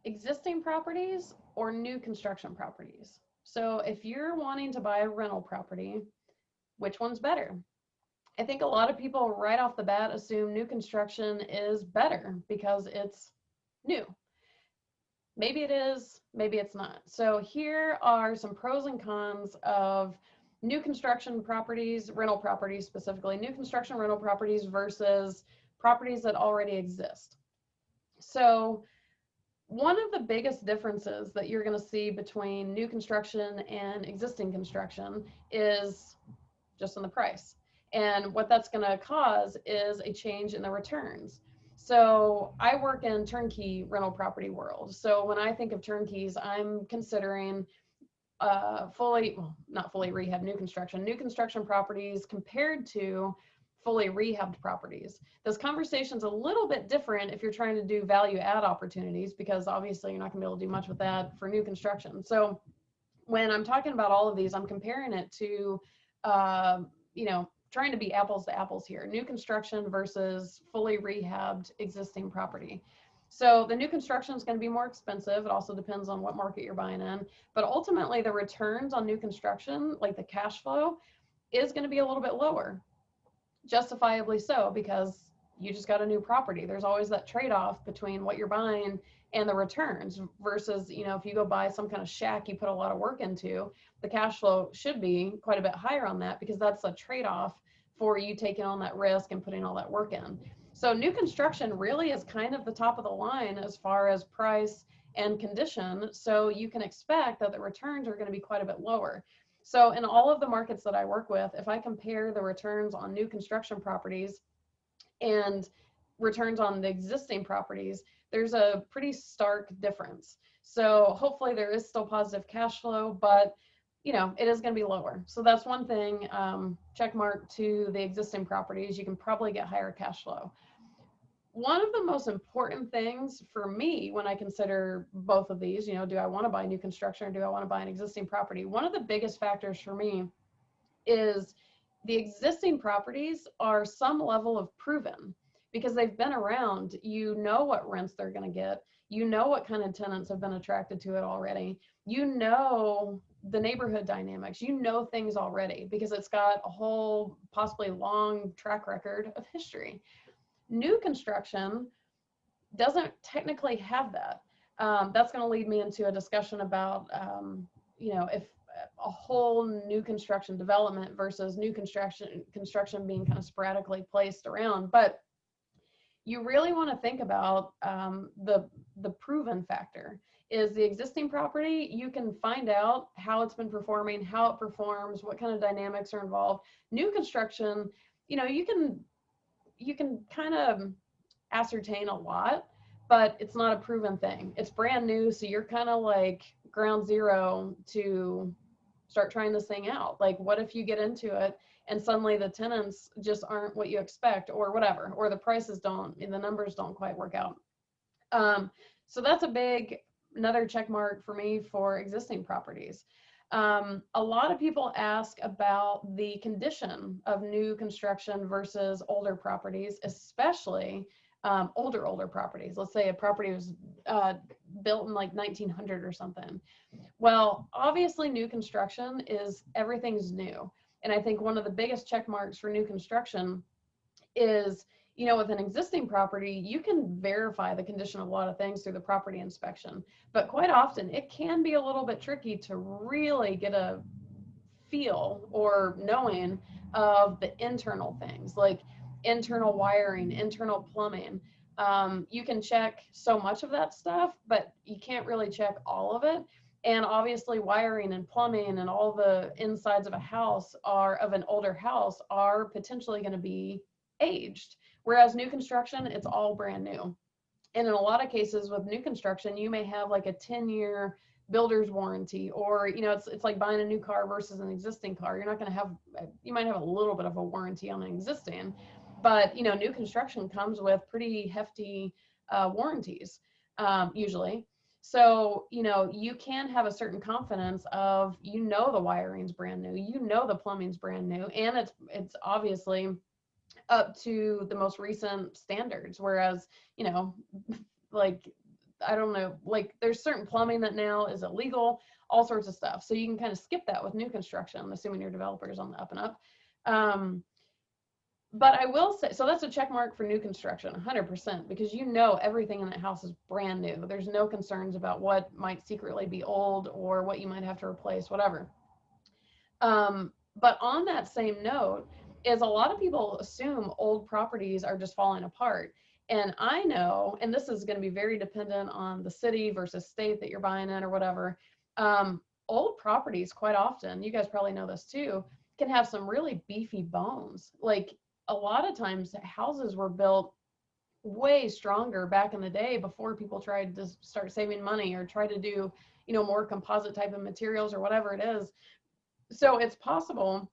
existing properties or new construction properties. So if you're wanting to buy a rental property, which one's better? I think a lot of people right off the bat assume new construction is better because it's new. Maybe it is, maybe it's not. So here are some pros and cons of new construction properties, rental properties specifically, new construction rental properties versus properties that already exist. So one of the biggest differences that you're going to see between new construction and existing construction is just in the price. And what that's going to cause is a change in the returns. So I work in turnkey rental property world. So when I think of turnkeys, I'm considering well, not fully rehab new construction properties compared to fully rehabbed properties. This conversation's a little bit different if you're trying to do value add opportunities, because obviously you're not going to be able to do much with that for new construction. So when I'm talking about all of these, I'm comparing it to, trying to be apples to apples here, new construction versus fully rehabbed existing property. So the new construction is going to be more expensive. It also depends on what market you're buying in, but ultimately the returns on new construction, like the cash flow, is going to be a little bit lower, justifiably so, because you just got a new property. There's always that trade-off between what you're buying and the returns versus, if you go buy some kind of shack you put a lot of work into, the cash flow should be quite a bit higher on that because that's a trade-off for you taking on that risk and putting all that work in. So new construction really is kind of the top of the line as far as price and condition. So you can expect that the returns are going to be quite a bit lower. So in all of the markets that I work with, if I compare the returns on new construction properties and returns on the existing properties, there's a pretty stark difference. So hopefully there is still positive cash flow, but it is going to be lower. So that's one thing, check mark to the existing properties. You can probably get higher cash flow. One of the most important things for me when I consider both of these, do I want to buy new construction or do I want to buy an existing property? One of the biggest factors for me is the existing properties are some level of proven because they've been around. You know what rents they're going to get. You know what kind of tenants have been attracted to it already. You know the neighborhood dynamics. You know things already because it's got a whole possibly long track record of history. New construction doesn't technically have that. That's going to lead me into a discussion about, if a whole new construction development versus new construction being kind of sporadically placed around. But you really want to think about the proven factor. Is the existing property, you can find out how it's been performing, how it performs, what kind of dynamics are involved. New construction, you can kind of ascertain a lot, but it's not a proven thing. It's brand new, so you're kind of like ground zero to start trying this thing out. Like, what if you get into it and suddenly the tenants just aren't what you expect, or whatever, or the prices don't, and the numbers don't quite work out. So that's another check mark for me for existing properties. A lot of people ask about the condition of new construction versus older properties, especially older properties. Let's say a property was built in like 1900 or something. Well, obviously new construction is everything's new. And I think one of the biggest check marks for new construction is, with an existing property, you can verify the condition of a lot of things through the property inspection. But quite often it can be a little bit tricky to really get a feel or knowing of the internal things, like internal wiring, internal plumbing. You can check so much of that stuff, but you can't really check all of it. And obviously wiring and plumbing and all the insides of an older house are potentially going to be aged. Whereas new construction, it's all brand new. And in a lot of cases with new construction, you may have like a 10-year builder's warranty, or, it's like buying a new car versus an existing car. You're not going to have, you might have a little bit of a warranty on an existing, but, new construction comes with pretty hefty warranties, usually. So, you can have a certain confidence of, the wiring's brand new, the plumbing's brand new, and it's obviously up to the most recent standards. Whereas, like I don't know, like there's certain plumbing that now is illegal, all sorts of stuff. So you can kind of skip that with new construction, assuming your developer is on the up and up. But I will say, so that's a check mark for new construction, 100%, because you know everything in that house is brand new. There's no concerns about what might secretly be old or what you might have to replace, whatever. But on that same note, is a lot of people assume old properties are just falling apart. And I know, and this is going to be very dependent on the city versus state that you're buying in or whatever. Old properties, quite often, you guys probably know this too, can have some really beefy bones. Like a lot of times houses were built way stronger back in the day before people tried to start saving money or try to do, more composite type of materials or whatever it is. So it's possible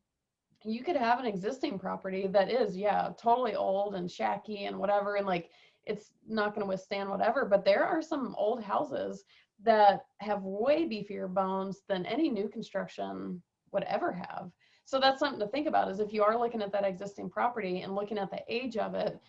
you could have an existing property that is, yeah, totally old and shacky and whatever, and like it's not going to withstand whatever. But there are some old houses that have way beefier bones than any new construction would ever have. So that's something to think about, is if you are looking at that existing property and looking at the age of it,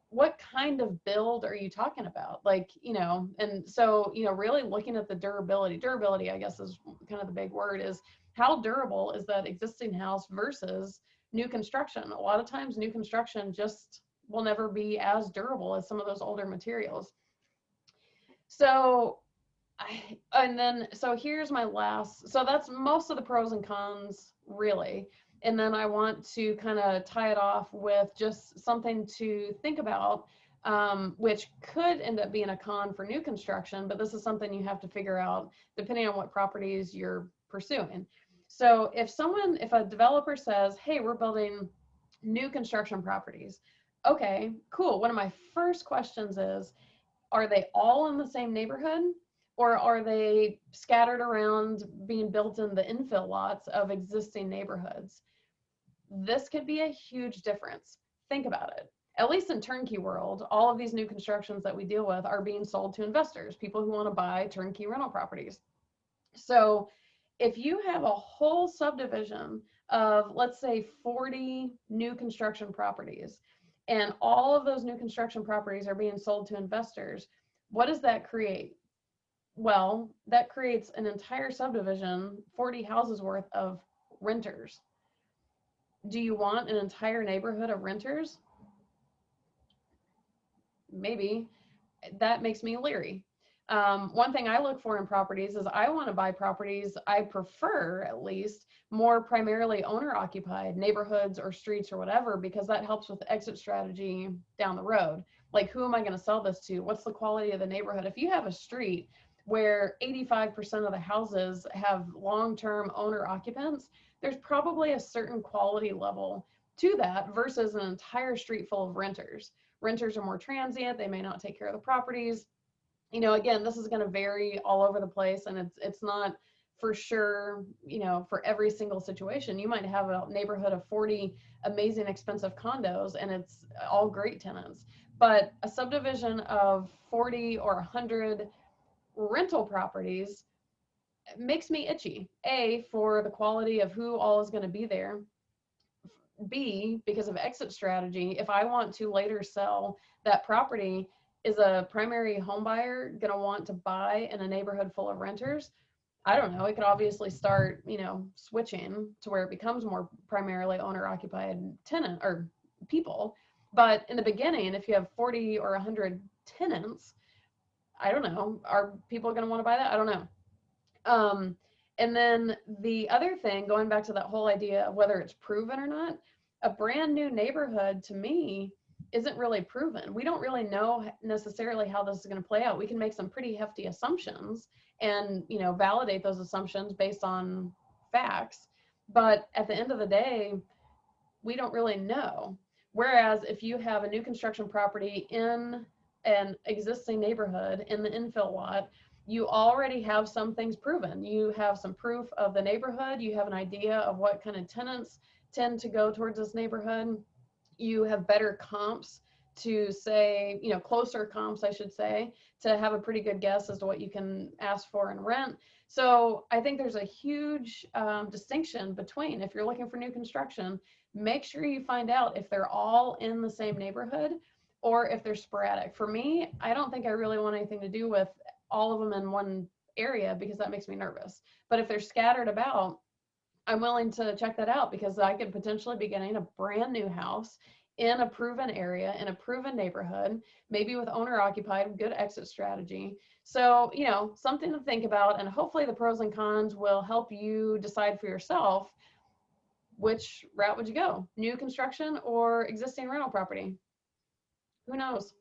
what kind of build are you talking about? Like, and so, really looking at the durability, I guess is kind of the big word, is how durable is that existing house versus new construction? A lot of times new construction just will never be as durable as some of those older materials. So here's my last, so that's most of the pros and cons, really. And then I want to kind of tie it off with just something to think about, which could end up being a con for new construction, but this is something you have to figure out depending on what properties you're pursuing. So if a developer says, hey, we're building new construction properties, okay, cool. One of my first questions is, are they all in the same neighborhood? Or are they scattered around being built in the infill lots of existing neighborhoods? This could be a huge difference. Think about it. At least in turnkey world, all of these new constructions that we deal with are being sold to investors, people who want to buy turnkey rental properties. So if you have a whole subdivision of, let's say, 40 new construction properties, and all of those new construction properties are being sold to investors, what does that create? Well, that creates an entire subdivision, 40 houses worth of renters. Do you want an entire neighborhood of renters? Maybe. That makes me leery. One thing I look for in properties is I want to buy properties, I prefer at least, more primarily owner occupied neighborhoods or streets or whatever, because that helps with exit strategy down the road. Like, who am I going to sell this to? What's the quality of the neighborhood? If you have a street where 85% of the houses have long-term owner occupants, there's probably a certain quality level to that versus an entire street full of renters. Renters are more transient. They may not take care of the properties. Again, this is going to vary all over the place, and it's not for sure, for every single situation. You might have a neighborhood of 40 amazing expensive condos and it's all great tenants, but a subdivision of 40 or 100 rental properties makes me itchy. A, for the quality of who all is going to be there. B, because of exit strategy. If I want to later sell that property, is a primary home buyer going to want to buy in a neighborhood full of renters? I don't know. It could obviously start, switching to where it becomes more primarily owner occupied tenant or people. But in the beginning, if you have 40 or 100 tenants, I don't know. Are people going to want to buy that? I don't know. And then the other thing, going back to that whole idea of whether it's proven or not, a brand new neighborhood to me isn't really proven. We don't really know necessarily how this is going to play out. We can make some pretty hefty assumptions and, validate those assumptions based on facts. But at the end of the day, we don't really know. Whereas if you have a new construction property in an existing neighborhood in the infill lot, you already have some things proven. You have some proof of the neighborhood. You have an idea of what kind of tenants tend to go towards this neighborhood. You have better comps to say, closer comps, I should say, to have a pretty good guess as to what you can ask for in rent. So I think there's a huge distinction between, if you're looking for new construction, make sure you find out if they're all in the same neighborhood or if they're sporadic. For me, I don't think I really want anything to do with all of them in one area because that makes me nervous. But if they're scattered about, I'm willing to check that out because I could potentially be getting a brand new house in a proven area, in a proven neighborhood, maybe with owner occupied, good exit strategy. So, you know, something to think about, and hopefully the pros and cons will help you decide for yourself which route would you go, new construction or existing rental property. Who knows?